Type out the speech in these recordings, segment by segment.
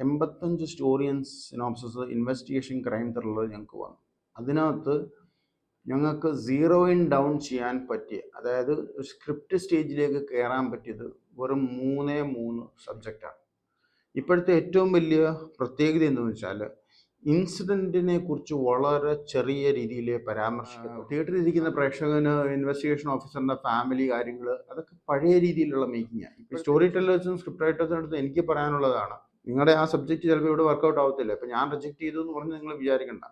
85 story and synopsis investigation crime thriller ഞങ്ങൾക്ക് വന്നു. അതിനകത്ത് ഞങ്ങൾക്ക് ഡൗൺ ചെയ്യാൻ പറ്റിയ, അതായത് സ്ക്രിപ്റ്റ് സ്റ്റേജിലേക്ക് കയറാൻ പറ്റിയത് വെറും 3 സബ്ജക്റ്റാണ്. ഇപ്പോഴത്തെ ഏറ്റവും വലിയ പ്രത്യേകത എന്തെന്ന് വെച്ചാൽ ഇൻസിഡൻറ്റിനെ കുറിച്ച് വളരെ ചെറിയ രീതിയിൽ പരാമർശിക്കുന്നു. തിയേറ്ററിൽ ഇരിക്കുന്ന പ്രേക്ഷകന് ഇൻവെസ്റ്റിഗേഷൻ ഓഫീസറിൻ്റെ ഫാമിലി കാര്യങ്ങൾ അതൊക്കെ പഴയ രീതിയിലുള്ള മേക്കിങ്ങാണ്. ഇപ്പോൾ സ്റ്റോറി ടെല്ലേഴ്സും സ്ക്രിപ്റ്റ് റൈറ്റേഴ്സിൻ്റെ അടുത്ത് എനിക്ക് പറയാനുള്ളതാണ്, നിങ്ങളുടെ ആ സബ്ജക്റ്റ് ചിലപ്പോൾ ഇവിടെ വർക്കൗട്ട് ആവത്തില്ല. ഇപ്പം ഞാൻ റിജക്ട് ചെയ്തു എന്ന് പറഞ്ഞ് നിങ്ങൾ വിചാരിക്കണ്ട.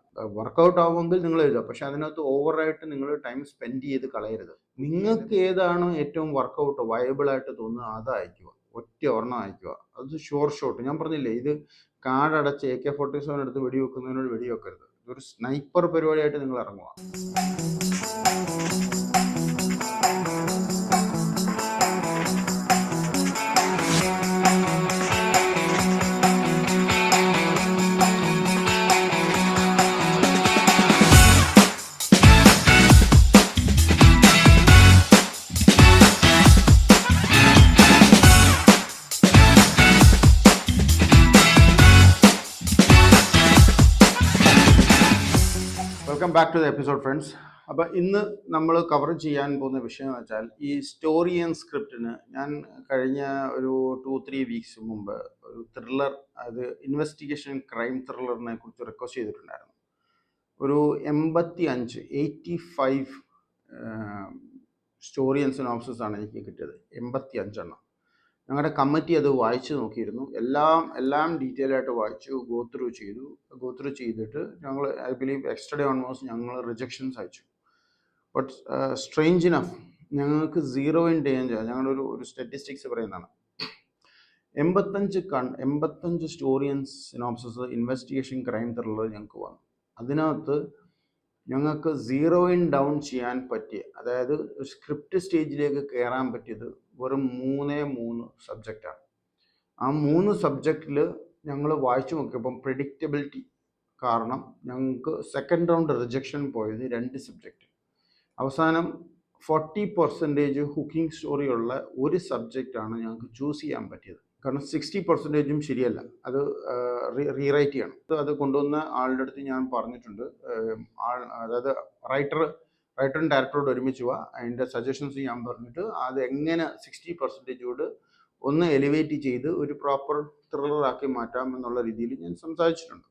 വർക്കൗട്ട് ആവുമെങ്കിൽ നിങ്ങൾ എഴുതുക, പക്ഷെ അതിനകത്ത് ഓവറായിട്ട് നിങ്ങൾ ടൈം സ്പെൻഡ് ചെയ്ത് കളയരുത്. നിങ്ങൾക്ക് ഏതാണ് ഏറ്റവും വർക്കൗട്ട് വയബിളായിട്ട് തോന്നുന്നത് അത് അയക്കുക, ഒറ്റ ഒരെണ്ണം അയക്കുക. അത് ഷോട്ട്. ഞാൻ പറഞ്ഞില്ലേ, ഇത് കാർഡടച്ച് AK-47 എടുത്ത് വെടിവെക്കുന്നതിനോട് വെടിവെക്കരുത്. ഇതൊരു സ്നൈപ്പർ പരിപാടിയായിട്ട് നിങ്ങൾ ഇറങ്ങുക. Welcome back to the episode friends. അപ്പോൾ ഇന്ന് നമ്മൾ കവർ ചെയ്യാൻ പോകുന്ന വിഷയം എന്ന് വെച്ചാൽ ഈ സ്റ്റോറി ആൻഡ് സ്ക്രിപ്റ്റിന് ഞാൻ കഴിഞ്ഞ ഒരു 2-3 വീക്സ് മുമ്പ് ഒരു ത്രില്ലർ, അത് ഇൻവെസ്റ്റിഗേഷൻ ക്രൈം ത്രില്ലറിനെ കുറിച്ച് റിക്വസ്റ്റ് ചെയ്തിട്ടുണ്ടായിരുന്നു. ഒരു 85 സ്റ്റോറി ആൻഡ് സിനോപ്സിസ് ആണ് എനിക്ക് കിട്ടിയത്. 85 എണ്ണം. ഞങ്ങളുടെ കമ്മിറ്റി അത് വായിച്ച് നോക്കിയിരുന്നു. എല്ലാം ഡീറ്റെയിൽ ആയിട്ട് വായിച്ചു, ഗോ ത്രൂ ചെയ്തിട്ട് ഞങ്ങൾ ഐ ബിലീവ് യെസ്റ്റർഡേ ഓൺവേഴ്സ് ഞങ്ങൾ റിജക്ഷൻസ് അയച്ചു. ബട്ട് സ്ട്രേഞ്ച് ഇനഫ് ഞങ്ങൾക്ക് 0 in danger, ഞങ്ങളുടെ ഒരു സ്റ്റാറ്റിസ്റ്റിക്സ് പറയുന്നതാണ്. 85 story and synopsis investigation crime thriller ഞങ്ങൾക്ക് വന്നു. അതിനകത്ത് ഞങ്ങൾക്ക് ഡൗൺ ചെയ്യാൻ പറ്റിയ, അതായത് സ്ക്രിപ്റ്റ് സ്റ്റേജിലേക്ക് കയറാൻ പറ്റിയത് വെറും 3 സബ്ജക്റ്റാണ്. ആ 3 സബ്ജക്റ്റിൽ ഞങ്ങൾ വായിച്ചു നോക്കിയപ്പം പ്രെഡിക്റ്റബിലിറ്റി കാരണം ഞങ്ങൾക്ക് സെക്കൻഡ് റൗണ്ട് റിജക്ഷൻ പോയത് 2 സബ്ജക്റ്റ്. അവസാനം 40% ഹുക്കിംഗ് സ്റ്റോറിയുള്ള ഒരു സബ്ജക്റ്റാണ് ഞങ്ങൾക്ക് ചൂസ് ചെയ്യാൻ പറ്റിയത്. കാരണം 60% ശരിയല്ല, അത് റീറൈറ്റ് ചെയ്യണം. അത് കൊണ്ടുവന്ന ആളുടെ അടുത്ത് ഞാൻ പറഞ്ഞിട്ടുണ്ട്, അതായത് റൈറ്ററും ഡയറക്ടറോട് ഒരുമിച്ച് പോവാ, അതിൻ്റെ സജഷൻസ് ഞാൻ പറഞ്ഞിട്ട് അത് എങ്ങനെ 60% ഒന്ന് എലിവേറ്റ് ചെയ്ത് ഒരു പ്രോപ്പർ ത്രില്ലറാക്കി മാറ്റാം എന്നുള്ള രീതിയിൽ ഞാൻ സംസാരിച്ചിട്ടുണ്ട്.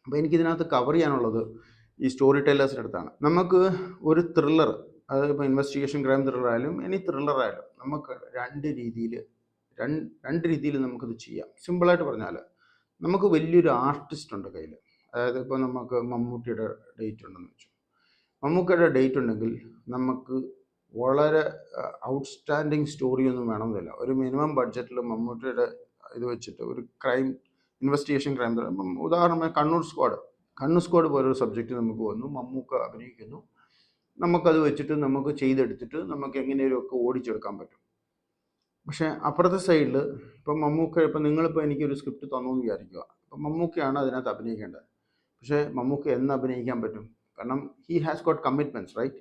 അപ്പോൾ എനിക്കിതിനകത്ത് കവർ ചെയ്യാനുള്ളത് ഈ സ്റ്റോറി ടെല്ലേഴ്സിൻ്റെ അടുത്താണ്. നമുക്ക് ഒരു ത്രില്ലർ, അതായത് ഇപ്പോൾ ഇൻവെസ്റ്റിഗേഷൻ ക്രൈം ത്രില്ലർ ആയാലും എനി ത്രില്ലർ ആയാലും നമുക്ക് രണ്ട് രീതിയിൽ നമുക്കത് ചെയ്യാം. സിമ്പിളായിട്ട് പറഞ്ഞാൽ, നമുക്ക് വലിയൊരു ആർട്ടിസ്റ്റ് ഉണ്ട് കയ്യിൽ. അതായത് ഇപ്പോൾ നമുക്ക് മമ്മൂട്ടിയുടെ ഡേറ്റ് ഉണ്ടെന്ന് വെച്ചു. മമ്മൂക്കയുടെ ഡേറ്റ് ഉണ്ടെങ്കിൽ നമുക്ക് വളരെ ഔട്ട്സ്റ്റാൻഡിങ് സ്റ്റോറി ഒന്നും വേണമെന്നില്ല. ഒരു മിനിമം ബഡ്ജറ്റിൽ മമ്മൂട്ടിയുടെ ഇത് വെച്ചിട്ട് ഒരു ഇൻവെസ്റ്റിഗേഷൻ ക്രൈം, ഉദാഹരണമായി കണ്ണൂർ സ്ക്വാഡ് പോലൊരു സബ്ജക്റ്റ് നമുക്ക് വന്നു, മമ്മൂക്ക അഭിനയിക്കുന്നു. നമുക്കത് വെച്ചിട്ട് നമുക്ക് ചെയ്തെടുത്തിട്ട് നമുക്ക് എങ്ങനെയൊക്കെ ഓടിച്ചെടുക്കാൻ പറ്റും. പക്ഷേ അപ്പുറത്തെ സൈഡിൽ ഇപ്പം നിങ്ങളിപ്പോൾ എനിക്കൊരു സ്ക്രിപ്റ്റ് തന്നു എന്ന് വിചാരിക്കുക. അപ്പം മമ്മൂക്കയാണ് അതിനകത്ത് അഭിനയിക്കേണ്ടത്. പക്ഷേ മമ്മൂക്ക എന്ന് അഭിനയിക്കാൻ പറ്റും? കാരണം he has got commitments, right?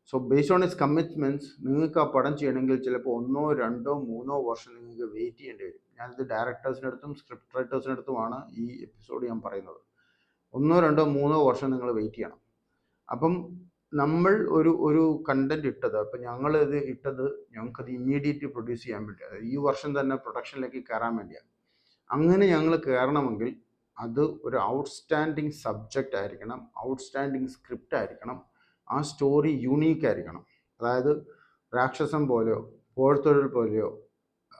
So based on his commitments നിങ്ങൾക്ക് ആ പടം ചെയ്യണമെങ്കിൽ ചിലപ്പോൾ 1, 2, 3 വർഷം നിങ്ങൾക്ക് വെയിറ്റ് ചെയ്യേണ്ടി വരും. ഞാനിത് ഡയറക്ടേഴ്സിൻ്റെ അടുത്തും സ്ക്രിപ്റ്റ് റൈറ്റേഴ്സിൻ്റെ അടുത്തുമാണ് ഈ എപ്പിസോഡ് ഞാൻ പറയുന്നത്. 1, 2, 3 വർഷം നിങ്ങൾ വെയിറ്റ് ചെയ്യണം. അപ്പം നമ്മൾ ഒരു കണ്ടന്റ് ഇട്ടത്, അപ്പം ഞങ്ങളിത് ഇട്ടത് ഞങ്ങൾക്കത് ഇമ്മീഡിയറ്റ് പ്രൊഡ്യൂസ് ചെയ്യാൻ വേണ്ടി, അതായത് ഈ വർഷം തന്നെ പ്രൊഡക്ഷനിലേക്ക് കയറാൻ വേണ്ടിയാണ്. അങ്ങനെ ഞങ്ങൾ കയറണമെങ്കിൽ അത് ഒരു ഔട്ട്സ്റ്റാൻഡിങ് സബ്ജക്റ്റ് ആയിരിക്കണം, ഔട്ട്സ്റ്റാൻഡിങ് സ്ക്രിപ്റ്റ് ആയിരിക്കണം, ആ സ്റ്റോറി യൂണീക്ക് ആയിരിക്കണം. അതായത് രാക്ഷസം പോലെയോ പോഴ്ത്തൊഴിൽ പോലെയോ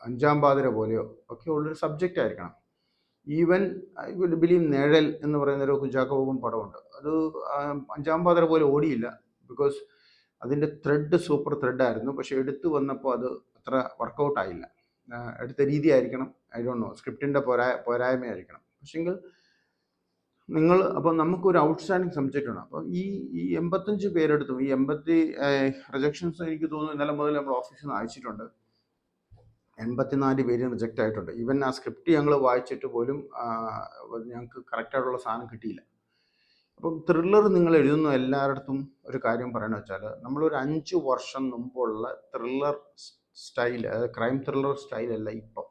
5-ാം പാതിര പോലെയോ ഒക്കെ ഉള്ളൊരു സബ്ജക്റ്റ് ആയിരിക്കണം. ഈവൻ ഐ വിൽ ബിലീവ് നിഴൽ എന്ന് പറയുന്നൊരു കുഞ്ചാക്കോ ബോബൻ പടമുണ്ട്. അത് 5-ാം പാതിര പോലെ ഓടിയില്ല, ബിക്കോസ് അതിൻ്റെ ത്രെഡ് സൂപ്പർ ത്രെഡായിരുന്നു. പക്ഷെ എടുത്തു വന്നപ്പോൾ അത് അത്ര വർക്കൗട്ട് ആയില്ല. എടുത്ത രീതി ആയിരിക്കണം, ഐ ഡോണ്ട് നോ, സ്ക്രിപ്റ്റിൻ്റെ പോരായ്മയായിരിക്കണം. പക്ഷെങ്കിൽ അപ്പോൾ നമുക്കൊരു ഔട്ട്സ്റ്റാൻഡിങ് സബ്ജക്റ്റ് ആണ്. അപ്പോൾ ഈ 85 പേരെടുത്തു, ഈ 80 റിജക്ഷൻസ് എനിക്ക് തോന്നുന്നു ഇന്നലെ മുതൽ നമ്മൾ ഓഫീസിൽ നിന്ന് അയച്ചിട്ടുണ്ട്. 84 പേര് റിജക്റ്റ് ആയിട്ടുണ്ട്. ഈവൻ ആ സ്ക്രിപ്റ്റ് ഞങ്ങൾ വായിച്ചിട്ട് പോലും ഞങ്ങൾക്ക് കറക്റ്റായിട്ടുള്ള സാധനം കിട്ടിയില്ല. അപ്പം ത്രില്ലർ നിങ്ങൾ എഴുതുന്ന എല്ലായിടത്തും ഒരു കാര്യം പറയുന്നത് വെച്ചാൽ, നമ്മളൊരു 5 വർഷം മുമ്പുള്ള ത്രില്ലർ സ്റ്റൈൽ, അതായത് ക്രൈം ത്രില്ലർ സ്റ്റൈലല്ല ഇപ്പം.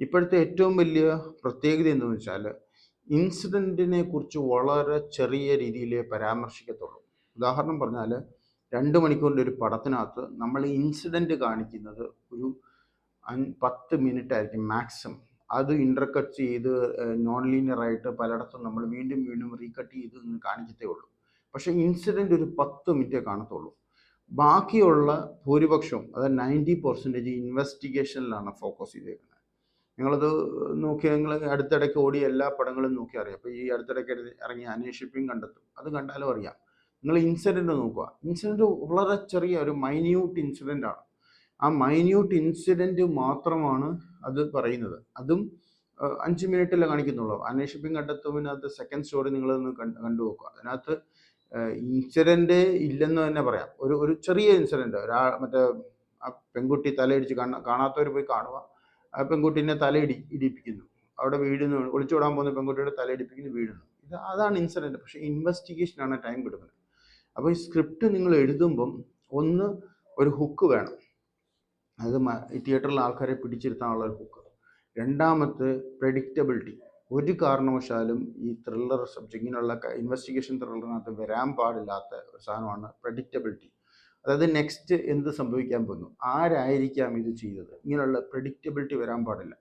ഇപ്പോഴത്തെ ഏറ്റവും വലിയ പ്രത്യേകത എന്തെന്ന് വെച്ചാൽ ഇൻസിഡൻറ്റിനെ കുറിച്ച് വളരെ ചെറിയ രീതിയിലേ പരാമർശിക്കത്തുള്ളൂ. ഉദാഹരണം പറഞ്ഞാൽ 2 മണിക്കൂറിൻ്റെ ഒരു പടത്തിനകത്ത് നമ്മൾ ഇൻസിഡൻറ്റ് കാണിക്കുന്നത് ഒരു 10 മിനിറ്റ് ആയിരിക്കും മാക്സിമം. അത് ഇൻ്റർകട്ട് ചെയ്ത് നോൺ ലീനിയർ ആയിട്ട് പലയിടത്തും നമ്മൾ വീണ്ടും വീണ്ടും റീകട്ട് ചെയ്ത് കാണിക്കത്തേ ഉള്ളൂ. പക്ഷേ ഇൻസിഡൻറ്റ് ഒരു 10 മിനിറ്റേ കാണത്തുള്ളൂ. ബാക്കിയുള്ള ഭൂരിപക്ഷവും അതായത് 90% ഇൻവെസ്റ്റിഗേഷനിലാണ് ഫോക്കസ് ചെയ്തേക്കുന്നത്. നിങ്ങളത് നോക്കിയാൽ നിങ്ങൾ അടുത്തിടയ്ക്ക് ഓടിയ എല്ലാ പടങ്ങളും നോക്കി അറിയാം. അപ്പോൾ ഈ അടുത്തിടയ്ക്ക് ഇറങ്ങിയ അന്വേഷിപ്പിങ് കണ്ടെത്തും, അത് കണ്ടാലും അറിയാം. നിങ്ങൾ ഇൻസിഡൻറ്റ് നോക്കുക. ഇൻസിഡൻറ്റ് വളരെ ചെറിയ ഒരു മൈന്യൂട്ട് ഇൻസിഡൻ്റ് ആണ്. ആ മൈന്യൂട്ട് ഇൻസിഡൻറ്റ് മാത്രമാണ് അത് പറയുന്നത്. അതും 5 മിനിറ്റല്ലേ കാണിക്കുന്നുള്ളൂ. അന്വേഷിപ്പിങ് കണ്ടെത്തുന്നതിനകത്ത് സെക്കൻഡ് സ്റ്റോറി നിങ്ങളൊന്ന് കണ്ടു നോക്കുക. അതിനകത്ത് ഇൻസിഡൻറ്റ് ഇല്ലെന്ന് തന്നെ പറയാം. ഒരു ചെറിയ ഇൻസിഡൻറ്റ്, മറ്റേ ആ പെൺകുട്ടി തലയിടിച്ച് കാണാത്തവർ പോയി കാണുക, ആ പെൺകുട്ടീനെ ഇടിപ്പിക്കുന്നു, അവിടെ വീഴുന്നു, ഒളിച്ചോടാൻ പോകുന്ന പെൺകുട്ടിയുടെ തലയിടിപ്പിക്കുന്നു, വീഴുന്നു. അതാണ് ഇൻസിഡൻറ്റ്. പക്ഷേ ഇൻവെസ്റ്റിഗേഷനാണ് ടൈം കൊടുക്കുന്നത്. അപ്പോൾ ഈ സ്ക്രിപ്റ്റ് നിങ്ങൾ എഴുതുമ്പം ഒന്ന് ഒരു ഹുക്ക് വേണം, അത് ഈ തിയേറ്ററിൽ ആൾക്കാരെ പിടിച്ചിരുത്താനുള്ള ഒരു ഹുക്ക്. രണ്ടാമത്തെ പ്രെഡിക്റ്റബിലിറ്റി. ഒരു കാരണവശാലും ഈ ത്രില്ലർ സബ്ജക്റ്റ്, ഇങ്ങനെയുള്ള ഇൻവെസ്റ്റിഗേഷൻ ത്രില്ലറിനകത്ത് വരാൻ പാടില്ലാത്ത ഒരു സാധനമാണ് പ്രെഡിക്റ്റബിലിറ്റി. അതായത് നെക്സ്റ്റ് എന്ത് സംഭവിക്കാൻ പോകുന്നു, ആരായിരിക്കാം ഇത് ചെയ്തത്, ഇങ്ങനെയുള്ള പ്രെഡിക്റ്റബിലിറ്റി വരാൻ പാടില്ല.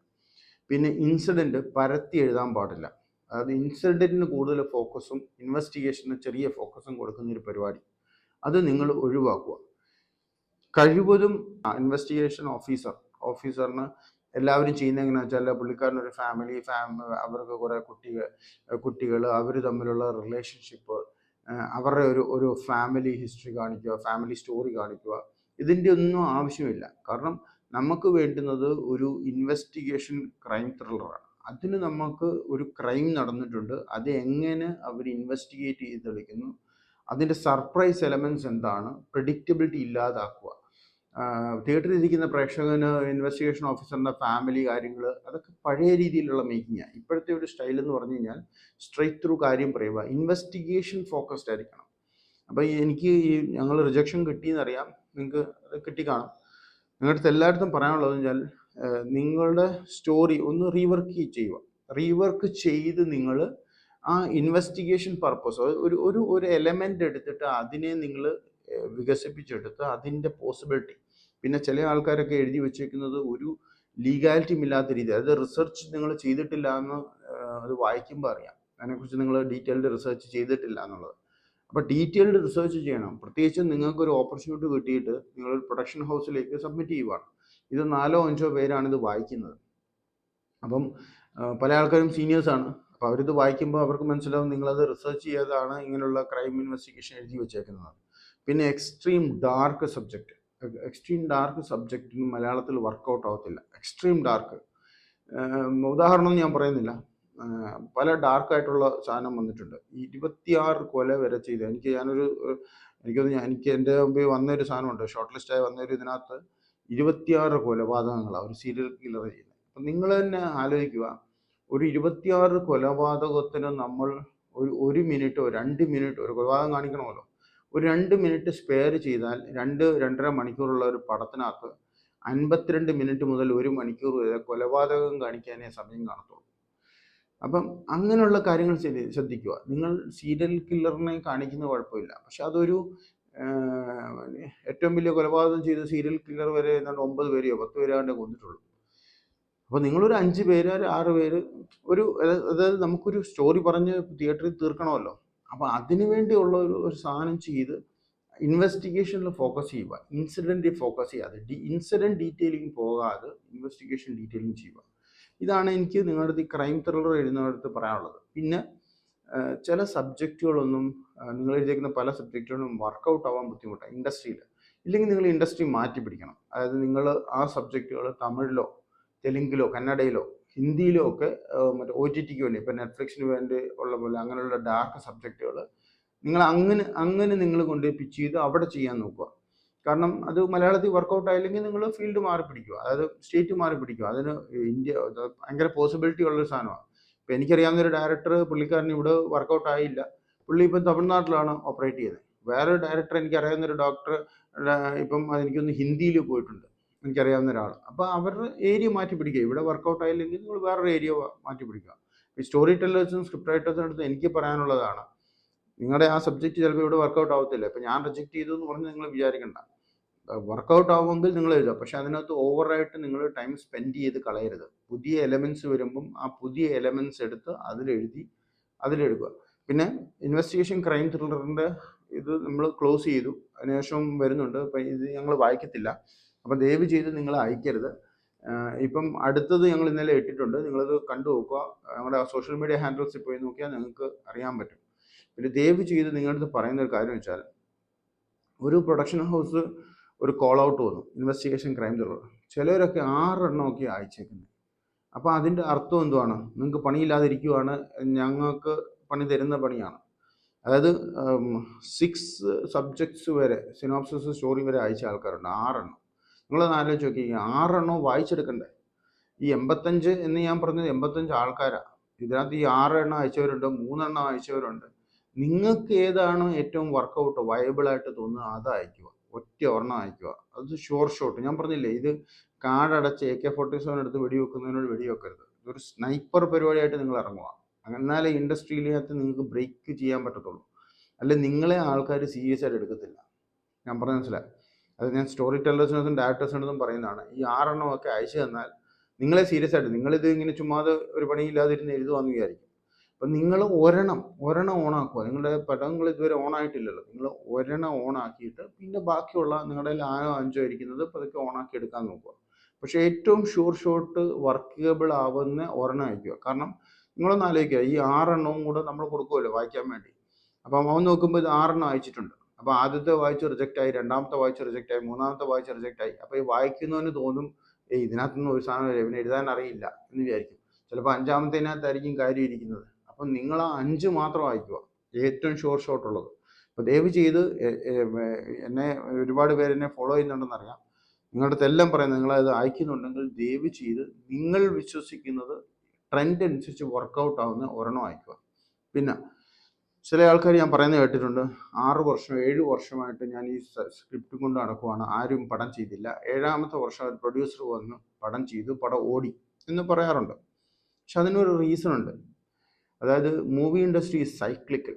പിന്നെ ഇൻസിഡൻറ്റ് പരത്തി എഴുതാൻ പാടില്ല. അതായത് ഇൻസിഡൻറ്റിന് കൂടുതൽ ഫോക്കസും ഇൻവെസ്റ്റിഗേഷന് ചെറിയ ഫോക്കസും കൊടുക്കുന്നൊരു പരിപാടി, അത് നിങ്ങൾ ഒഴിവാക്കുക. കഴിവതും ഇൻവെസ്റ്റിഗേഷൻ ഓഫീസറിന് എല്ലാവരും ചെയ്യുന്നത് എങ്ങനെയാണെന്ന് വെച്ചാൽ, പുള്ളിക്കാരനൊരു ഫാമിലി, അവർക്ക് കുറേ കുട്ടികൾ, അവർ തമ്മിലുള്ള റിലേഷൻഷിപ്പ്, അവരുടെ ഒരു ഫാമിലി ഹിസ്റ്ററി കാണിക്കുക, ഫാമിലി സ്റ്റോറി കാണിക്കുക. ഇതിൻ്റെ ഒന്നും ആവശ്യമില്ല. കാരണം നമുക്ക് വേണ്ടുന്നത് ഒരു ഇൻവെസ്റ്റിഗേഷൻ ക്രൈം ത്രില്ലറാണ്. അതിന് നമുക്ക് ഒരു ക്രൈം നടന്നിട്ടുണ്ട്, അത് എങ്ങനെ അവർ ഇൻവെസ്റ്റിഗേറ്റ് ചെയ്ത് തെളിയിക്കുന്നു, അതിൻ്റെ സർപ്രൈസ് എലമെൻറ്റ്സ് എന്താണ്, പ്രെഡിക്റ്റബിലിറ്റി ഇല്ലാതാക്കുക. തിയേറ്ററിൽ ഇരിക്കുന്ന പ്രേക്ഷകന് ഇൻവെസ്റ്റിഗേഷൻ ഓഫീസറിൻ്റെ ഫാമിലി കാര്യങ്ങൾ അതൊക്കെ പഴയ രീതിയിലുള്ള മേക്കിങ്ങാണ്. ഇപ്പോഴത്തെ ഒരു സ്റ്റൈൽ എന്ന് പറഞ്ഞു കഴിഞ്ഞാൽ സ്ട്രെയിറ്റ് ത്രൂ കാര്യം പറയുക, ഇൻവെസ്റ്റിഗേഷൻ ഫോക്കസ്ഡ് ആയിരിക്കണം. അപ്പോൾ എനിക്ക് ഞങ്ങൾ റിജക്ഷൻ കിട്ടിയെന്നറിയാം, നിങ്ങൾക്ക് അത് കിട്ടിക്കാണും. നിങ്ങളുടെ അടുത്ത് എല്ലായിടത്തും പറയാനുള്ളതെന്ന് വെച്ചാൽ, നിങ്ങളുടെ സ്റ്റോറി ഒന്ന് റീവർക്ക് ചെയ്ത് നിങ്ങൾ ആ ഇൻവെസ്റ്റിഗേഷൻ പർപ്പസ് ഒരു എലമെൻ്റ് എടുത്തിട്ട് അതിനെ നിങ്ങൾ വികസിപ്പിച്ചെടുത്ത് അതിൻ്റെ പോസിബിലിറ്റി. പിന്നെ ചില ആൾക്കാരൊക്കെ എഴുതി വെച്ചേക്കുന്നത് ഒരു ലീഗാലിറ്റിയും ഇല്ലാത്ത രീതി, അതായത് റിസർച്ച് നിങ്ങൾ ചെയ്തിട്ടില്ല എന്ന് അത് വായിക്കുമ്പോൾ അറിയാം, അതിനെക്കുറിച്ച് നിങ്ങൾ ഡീറ്റെയിൽഡ് റിസർച്ച് ചെയ്തിട്ടില്ല എന്നുള്ളത്. അപ്പോൾ ഡീറ്റെയിൽഡ് റിസർച്ച് ചെയ്യണം. പ്രത്യേകിച്ചും നിങ്ങൾക്കൊരു ഓപ്പർച്യൂണിറ്റി കിട്ടിയിട്ട് നിങ്ങളൊരു പ്രൊഡക്ഷൻ ഹൗസിലേക്ക് സബ്മിറ്റ് ചെയ്യുവാണ്. ഇത് 4-5 പേരാണ് ഇത് വായിക്കുന്നത്. അപ്പം പല ആൾക്കാരും സീനിയേഴ്സാണ്. അപ്പോൾ അവരിത് വായിക്കുമ്പോൾ അവർക്ക് മനസ്സിലാവും നിങ്ങളത് റിസർച്ച് ചെയ്തതാണ് ഇങ്ങനെയുള്ള ക്രൈം ഇൻവെസ്റ്റിഗേഷൻ എഴുതി വെച്ചേക്കുന്നത്. പിന്നെ എക്സ്ട്രീം ഡാർക്ക് സബ്ജക്റ്റിന് മലയാളത്തിൽ വർക്കൗട്ട് ആവത്തില്ല. എക്സ്ട്രീം ഡാർക്ക് ഉദാഹരണം ഞാൻ പറയുന്നില്ല, പല ഡാർക്കായിട്ടുള്ള സാധനം വന്നിട്ടുണ്ട്. 26 കൊല വരെ ചെയ്ത് എനിക്ക് എൻ്റെ മുമ്പിൽ വന്നൊരു സാധനമുണ്ട്, ഷോർട്ട് ലിസ്റ്റായി വന്നൊരു ഇതിനകത്ത് 26 കൊലപാതകങ്ങളാണ് ഒരു സീരിയൽ കില്ലർ ചെയ്യുന്നത്. അപ്പം നിങ്ങൾ തന്നെ ആലോചിക്കുക, ഒരു 26 കൊലപാതകത്തിന് നമ്മൾ ഒരു മിനിറ്റോ 2 മിനിറ്റോ, ഒരു കൊലപാതകം കാണിക്കണമല്ലോ, ഒരു 2 മിനിറ്റ് സ്പെയർ ചെയ്താൽ 2-2.5 മണിക്കൂറുള്ള ഒരു പടത്തിനകത്ത് 52 മിനിറ്റ് മുതൽ 1 മണിക്കൂർ വരെ കൊലപാതകം കാണിക്കാനേ സമയം കാണത്തുള്ളൂ. അപ്പം അങ്ങനെയുള്ള കാര്യങ്ങൾ ശ്രദ്ധിക്കുക. നിങ്ങൾ സീരിയൽ കില്ലറിനെ കാണിക്കുന്ന കുഴപ്പമില്ല, പക്ഷെ അതൊരു ഏറ്റവും വലിയ കൊലപാതകം ചെയ്ത സീരിയൽ കില്ലർ വരെ 9 പേരെയോ 10 പേരാണ്ട് കൊന്നിട്ടുള്ളൂ. അപ്പോൾ നിങ്ങളൊരു 5 പേര് 6 പേര് അതായത് നമുക്കൊരു സ്റ്റോറി പറഞ്ഞ് തിയേറ്ററിൽ തീർക്കണമല്ലോ. അപ്പോൾ അതിനു വേണ്ടിയുള്ള ഒരു സാധനം ചെയ്ത് ഇൻവെസ്റ്റിഗേഷനിൽ ഫോക്കസ് ചെയ്യുക, ഇൻസിഡൻറ്റിൽ ഫോക്കസ് ചെയ്യാതെ ഇൻസിഡൻറ്റ് ഡീറ്റെയിലിംഗ് പോകാതെ ഇൻവെസ്റ്റിഗേഷൻ ഡീറ്റെയിലിംഗ് ചെയ്യുക. ഇതാണ് എനിക്ക് നിങ്ങളുടെ അടുത്ത് ഈ ക്രൈം ത്രില്ലർ എഴുതുന്നവരടുത്ത് പറയാനുള്ളത്. പിന്നെ ചില സബ്ജക്റ്റുകളൊന്നും നിങ്ങൾ എഴുതിയിരിക്കുന്ന പല സബ്ജക്റ്റുകളും വർക്കൗട്ട് ആവാൻ ബുദ്ധിമുട്ടാണ് ഇൻഡസ്ട്രിയിൽ. ഇല്ലെങ്കിൽ നിങ്ങൾ ഇൻഡസ്ട്രി മാറ്റി പിടിക്കണം. അതായത് നിങ്ങൾ ആ സബ്ജക്റ്റുകൾ തമിഴിലോ തെലുങ്കിലോ കന്നഡയിലോ ഹിന്ദിയിലോ ഒക്കെ മറ്റേ OTTക്ക് വേണ്ടി, ഇപ്പം നെറ്റ്ഫ്ലിക്സിന് വേണ്ടി ഉള്ള പോലെ അങ്ങനെയുള്ള ഡാർക്ക് സബ്ജക്റ്റുകൾ നിങ്ങൾ അങ്ങനെ നിങ്ങൾ കൊണ്ടുപോയി പിച്ച് ചെയ്ത് അവിടെ ചെയ്യാൻ നോക്കുക. കാരണം അത് മലയാളത്തിൽ വർക്കൗട്ട് ആയില്ലെങ്കിൽ നിങ്ങൾ ഫീൽഡ് മാറി പിടിക്കുക, അതായത് സ്റ്റേറ്റ് മാറി പിടിക്കുക. അതിന് ഭയങ്കര പോസിബിലിറ്റി ഉള്ളൊരു സാധനമാണ്. ഇപ്പം എനിക്കറിയാവുന്നൊരു ഡയറക്ടർ, പുള്ളിക്കാരന് ഇവിടെ വർക്കൗട്ട് ആയില്ല, പുള്ളി ഇപ്പം തമിഴ്നാട്ടിലാണ് ഓപ്പറേറ്റ് ചെയ്യുന്നത്. വേറൊരു ഡയറക്ടർ, എനിക്കറിയാവുന്നൊരു ഡോക്ടർ ഇപ്പം എനിക്കൊന്ന് ഹിന്ദിയിൽ പോയിട്ടുണ്ട്. എനിക്കറിയാവുന്ന ഒരാൾ. അപ്പോൾ അവരുടെ ഏരിയ മാറ്റി പിടിക്കുക. ഇവിടെ വർക്കൗട്ട് ആയില്ലെങ്കിൽ നിങ്ങൾ വേറൊരു ഏരിയ മാറ്റി പിടിക്കുക. ഈ സ്റ്റോറി ടെല്ലേഴ്സും സ്ക്രിപ്റ്റ് റൈറ്റേഴ്സിനും അടുത്ത് എനിക്ക് പറയാനുള്ളതാണ്, നിങ്ങളുടെ ആ സബ്ജക്റ്റ് ചിലപ്പോൾ ഇവിടെ വർക്കൗട്ട് ആവത്തില്ല. ഇപ്പം ഞാൻ റിജക്റ്റ് ചെയ്തു എന്ന് പറഞ്ഞ് നിങ്ങൾ വിചാരിക്കണ്ട. വർക്കൗട്ട് ആവുമെങ്കിൽ നിങ്ങൾ എഴുതുക, പക്ഷെ അതിനകത്ത് ഓവറായിട്ട് നിങ്ങൾ ടൈം സ്പെൻഡ് ചെയ്ത് കളയരുത്. പുതിയ എലമെൻറ്റ്സ് വരുമ്പം ആ പുതിയ എലമെൻറ്റ്സ് എടുത്ത് അതിലെടുക്കുക. പിന്നെ ഇൻവെസ്റ്റിഗേഷൻ ക്രൈം ത്രില്ലറിൻ്റെ ഇത് നമ്മൾ ക്ലോസ് ചെയ്തു, അതിനുശേഷം വരുന്നുണ്ട്. അപ്പം ഇത് ഞങ്ങൾ വായിക്കത്തില്ല, അപ്പം ദയവ് ചെയ്ത് നിങ്ങൾ അയക്കരുത്. ഇപ്പം അടുത്തത് ഞങ്ങൾ ഇന്നലെ ഇട്ടിട്ടുണ്ട്, നിങ്ങളത് കണ്ടു നോക്കുക. ഞങ്ങളുടെ സോഷ്യൽ മീഡിയ ഹാൻഡിൽസിൽ പോയി നോക്കിയാൽ നിങ്ങൾക്ക് അറിയാൻ പറ്റും. പിന്നെ ദയവ് ചെയ്ത് നിങ്ങളുടെ അടുത്ത് പറയുന്ന ഒരു കാര്യം വെച്ചാൽ, ഒരു പ്രൊഡക്ഷൻ ഹൗസ് ഒരു കോൾ ഔട്ട് വന്നു, ഇൻവെസ്റ്റിഗേഷൻ ക്രൈം ത്രില്ലർ. ചിലവരൊക്കെ 6 എണ്ണമൊക്കെ അയച്ചേക്കുന്നത്. അപ്പോൾ അതിൻ്റെ അർത്ഥം എന്തുവാണ്? നിങ്ങൾക്ക് പണിയില്ലാതിരിക്കുവാണ്, ഞങ്ങൾക്ക് പണി തരുന്ന പണിയാണ്. അതായത് 6 സബ്ജക്ട്സ് വരെ, സിനോപ്സിസ് സ്റ്റോറി വരെ അയച്ച ആൾക്കാരുണ്ട്. 6 എണ്ണം. നിങ്ങളൊന്ന് ആലോചിച്ച് നോക്കി, 6 എണ്ണവും വായിച്ചെടുക്കണ്ടേ? ഈ 85 എന്ന് ഞാൻ പറഞ്ഞത് 85 ആൾക്കാരാണ്. ഇതിനകത്ത് ഈ 6 എണ്ണം അയച്ചവരുണ്ട്, 3 എണ്ണം അയച്ചവരുണ്ട്. നിങ്ങൾക്ക് ഏതാണ് ഏറ്റവും വർക്കൗട്ട് വയബിളായിട്ട് തോന്നുന്നത് അത് അയക്കുക. ഒറ്റ ഒരെണ്ണം അയക്കുക. അത് ഷോർട്ട് ഷോട്ട്. ഞാൻ പറഞ്ഞില്ലേ, ഇത് കാർഡടച്ച് AK-47 എടുത്ത് വെടിവെക്കുന്നതിനോട് വെടിവെക്കരുത്. ഇതൊരു സ്നൈപ്പർ പരിപാടിയായിട്ട് നിങ്ങൾ ഇറങ്ങുക. എന്നാലേ ഇൻഡസ്ട്രിയിലകത്ത് നിങ്ങൾക്ക് ബ്രേക്ക് ചെയ്യാൻ പറ്റത്തുള്ളൂ. അല്ലെ നിങ്ങളെ ആൾക്കാർ സീരിയസ് ആയിട്ട് എടുക്കത്തില്ല. ഞാൻ പറഞ്ഞ മനസ്സിലായി. അത് ഞാൻ സ്റ്റോറി ടെല്ലേഴ്സിനകത്തും ഡയറക്ടേഴ്സിനകത്തും പറയുന്നതാണ്. ഈ 6 എണ്ണമൊക്കെ അയച്ചു തന്നാൽ നിങ്ങളെ സീരിയസ് ആയിട്ട്, നിങ്ങളിത് ഇങ്ങനെ ചുമ്മാതെ ഒരു പണിയില്ലാതിരുന്ന് എഴുതുവാന്ന് വിചാരിക്കും. അപ്പം നിങ്ങൾ ഒരെണ്ണം ഓണാക്കുക. നിങ്ങളുടെ പടങ്ങൾ ഇതുവരെ ഓണായിട്ടില്ലല്ലോ. നിങ്ങൾ ഒരെണ്ണം ഓണാക്കിയിട്ട് പിന്നെ ബാക്കിയുള്ള നിങ്ങളുടെ 4 5 ഇരിക്കുന്നത് പതുക്കെ ഓണാക്കി എടുക്കാൻ നോക്കുക. പക്ഷേ ഏറ്റവും ഷോർട്ട് വർക്കബിൾ ആവുന്ന ഒരെണ്ണം അയക്കുക. കാരണം നിങ്ങളൊന്ന് ആലോചിക്കുക, ഈ 6 എണ്ണവും കൂടെ നമ്മൾ കൊടുക്കുമല്ലോ വായിക്കാൻ വേണ്ടി. അപ്പം അവൻ നോക്കുമ്പോൾ ഇത് 6 എണ്ണം അയച്ചിട്ടുണ്ട്. അപ്പോൾ ആദ്യത്തെ വായിച്ച് റിജക്റ്റ് ആയി, രണ്ടാമത്തെ വായിച്ച് റിജക്റ്റ് ആയി, മൂന്നാമത്തെ വായിച്ച് റിജക്റ്റ് ആയി. അപ്പോൾ ഈ വായിക്കുന്നവന് തോന്നും, ഇതിനകത്തൊന്നും ഒരു സാധനം ഇവന് എഴുതാൻ അറിയില്ല എന്ന് വിചാരിക്കും. ചിലപ്പോൾ 5ാമത്തേനകത്തായിരിക്കും കാര്യം ഇരിക്കുന്നത്. അപ്പം നിങ്ങൾ ആ 5 മാത്രം വായിക്കുക, ഏറ്റവും ഷോർട്ട് ഉള്ളത്. അപ്പോൾ ദയവ് ചെയ്ത് എന്നെ ഒരുപാട് പേര് എന്നെ ഫോളോ ചെയ്യുന്നുണ്ടെന്നറിയാം. നിങ്ങളുടെ അടുത്ത് എല്ലാം പറയുന്നത്, നിങ്ങളത് അയക്കുന്നുണ്ടെങ്കിൽ ദയവ് ചെയ്ത് നിങ്ങൾ വിശ്വസിക്കുന്നത് ട്രെൻഡ് അനുസരിച്ച് വർക്കൗട്ട് ആവുന്ന ഒരെണ്ണം അയക്കുക. പിന്നെ ചില ആൾക്കാർ ഞാൻ പറയുന്നത് കേട്ടിട്ടുണ്ട്, 6 വർഷം 7 വർഷമായിട്ട് ഞാൻ ഈ സ്ക്രിപ്റ്റ് കൊണ്ട് നടക്കുവാണ്, ആരും പടം ചെയ്തില്ല. 7ാമത്തെ വർഷം ഒരു പ്രൊഡ്യൂസർ വന്ന് പടം ചെയ്തു, പടം ഓടി എന്ന് പറയാറുണ്ട്. പക്ഷെ അതിനൊരു റീസൺ ഉണ്ട്. അതായത് മൂവി ഇൻഡസ്ട്രി ഈസ് സൈക്ലിക്കൽ.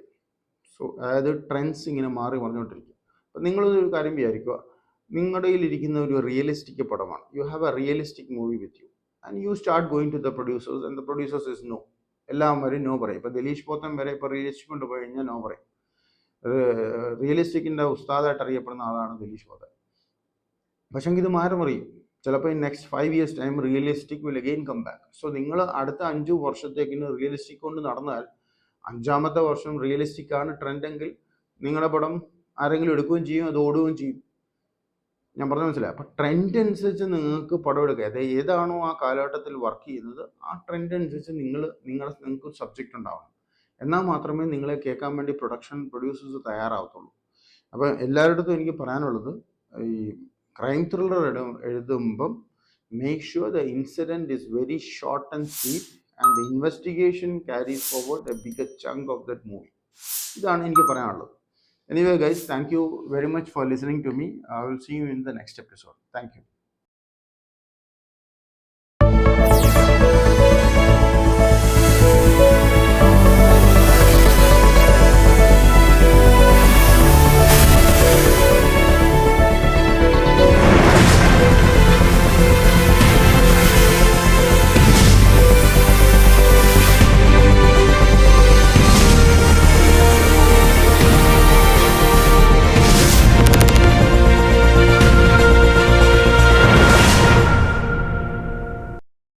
അതായത് ട്രെൻഡ്സ് ഇങ്ങനെ മാറി വന്നുകൊണ്ടിരിക്കും. അപ്പം നിങ്ങളൊരു കാര്യം വിചാരിക്കുക, നിങ്ങളുടെ കയ്യിലിരിക്കുന്ന ഒരു റിയലിസ്റ്റിക് പടമാണ്. You have a realistic movie with you and you start going to the producers and the producers is no. എല്ലാവരും നോ പറയും. ഇപ്പോൾ ദിലീഷ് പോത്തൻ വരെ ഇപ്പോൾ റിയലിസ്റ്റിക് കൊണ്ട് പോയി കഴിഞ്ഞാൽ നോ പറയും. റിയലിസ്റ്റിക്കിൻ്റെ ഉസ്താദായിട്ട് അറിയപ്പെടുന്ന ആളാണ് ദിലീഷ് പോത്തൻ. പക്ഷെങ്കിൽ ഇത് മാറും. ചിലപ്പോൾ next 5 years time realistic will again come back. So നിങ്ങൾ അടുത്ത 5 വർഷത്തേക്കിന് റിയലിസ്റ്റിക് കൊണ്ട് നടന്നാൽ 5ാമത്തെ വർഷം റിയലിസ്റ്റിക് ആണ് ട്രെൻഡ് എങ്കിൽ നിങ്ങളുടെ പടം ആരെങ്കിലും എടുക്കുകയും ചെയ്യും, അത് ഓടുകയും ചെയ്യും. ഞാൻ പറഞ്ഞ മനസ്സിലായി. അപ്പം ട്രെൻഡ് അനുസരിച്ച് നിങ്ങൾക്ക് പടം എടുക്കുക. അതായത് ഏതാണോ ആ കാലഘട്ടത്തിൽ വർക്ക് ചെയ്യുന്നത്, ആ ട്രെൻഡ് അനുസരിച്ച് നിങ്ങൾക്ക് സബ്ജക്റ്റ് ഉണ്ടാവണം. എന്നാൽ മാത്രമേ നിങ്ങളെ കേൾക്കാൻ വേണ്ടി പ്രൊഡ്യൂസേഴ്സ് തയ്യാറാവത്തുള്ളൂ. അപ്പം എല്ലാവരുടെ അടുത്തും എനിക്ക് പറയാനുള്ളത്, ഈ ക്രൈം ത്രില്ലർ എഴുതുമ്പം make sure the incident is very short and sweet and the investigation carries forward a bigger chunk of that movie. ഇതാണ് എനിക്ക് പറയാനുള്ളത്. Anyway guys, thank you very much for listening to me. I will see you in the next episode. Thank you.